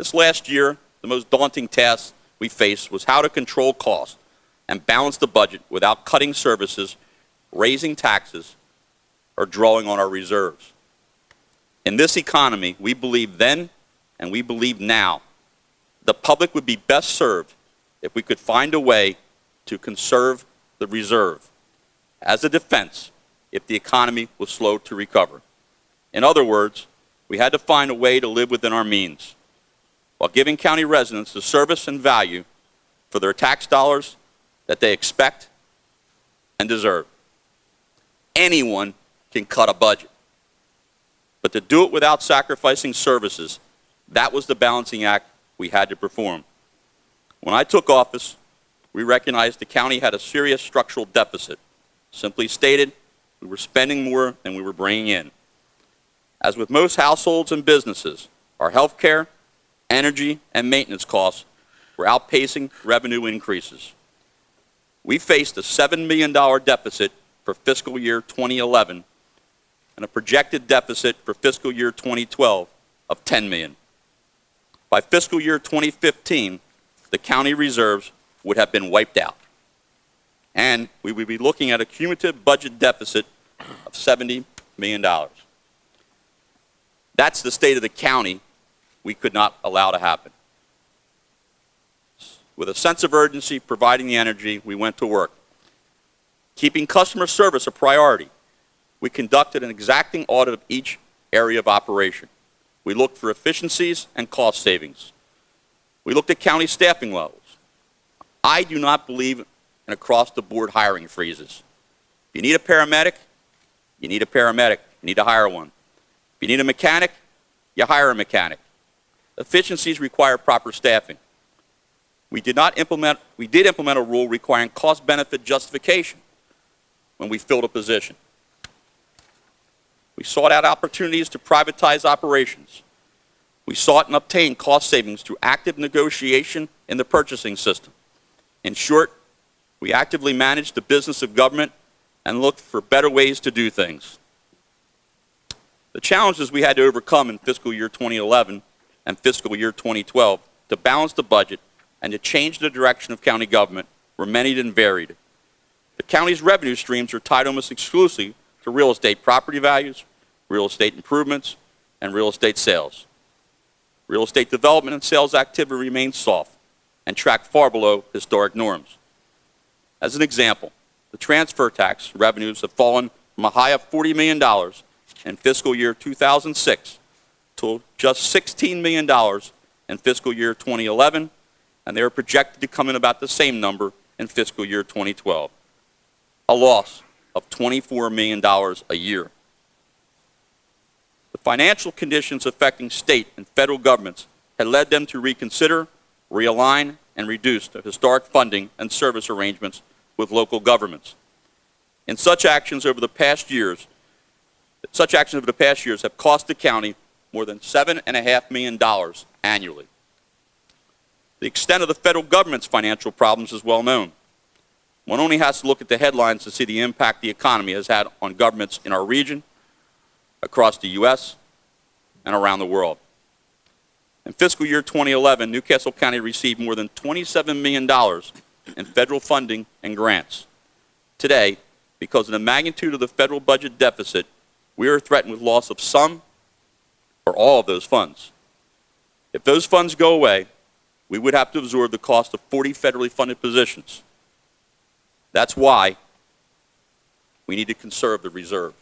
This last year, the most daunting task we faced was how to control costs and balance the budget without cutting services, raising taxes, or drawing on our reserves. In this economy, we believed then and we believe now the public would be best served if we could find a way to conserve the reserve as a defense if the economy was slow to recover. In other words, we had to find a way to live within our means while giving county residents the service and value for their tax dollars that they expect and deserve. Anyone can cut a budget, but to do it without sacrificing services, that was the balancing act we had to perform. When I took office, we recognized the county had a serious structural deficit. Simply stated, we were spending more than we were bringing in. As with most households and businesses, our health care, energy, and maintenance costs were outpacing revenue increases. We faced a $7 million deficit for fiscal year 2011 and a projected deficit for fiscal year 2012 of $10 million. By fiscal year 2015, the county reserves would have been wiped out, and we would be looking at a cumulative budget deficit of $70 million. That's the state of the county we could not allow to happen. With a sense of urgency providing the energy, we went to work. Keeping customer service a priority, we conducted an exacting audit of each area of operation. We looked for efficiencies and cost savings. We looked at county staffing levels. I do not believe in across-the-board hiring freezes. If you need a paramedic, you need a paramedic. You need to hire one. If you need a mechanic, you hire a mechanic. Efficiencies require proper staffing. We did implement a rule requiring cost-benefit justification when we filled a position. We sought out opportunities to privatize operations. We sought and obtained cost savings through active negotiation in the purchasing system. In short, we actively managed the business of government and looked for better ways to do things. The challenges we had to overcome in fiscal year 2011 and fiscal year 2012 to balance the budget and to change the direction of county government were many and varied. The county's revenue streams are tied almost exclusively to real estate property values, real estate improvements, and real estate sales. Real estate development and sales activity remains soft and track far below historic norms. As an example, the transfer tax revenues have fallen from a high of $40 million in fiscal year 2006 to just $16 million in fiscal year 2011, and they are projected to come in about the same number in fiscal year 2012, a loss of $24 million a year. The financial conditions affecting state and federal governments had led them to reconsider, realign, and reduce the historic funding and service arrangements with local governments. And such actions over the past years have cost the county more than $7.5 million annually. The extent of the federal government's financial problems is well known. One only has to look at the headlines to see the impact the economy has had on governments in our region, across the U.S., and around the world. In fiscal year 2011, Newcastle County received more than $27 million in federal funding and grants. Today, because of the magnitude of the federal budget deficit, we are threatened with loss of some or all of those funds. If those funds go away, we would have to absorb the cost of 40 federally funded positions. That's why we need to conserve the reserve.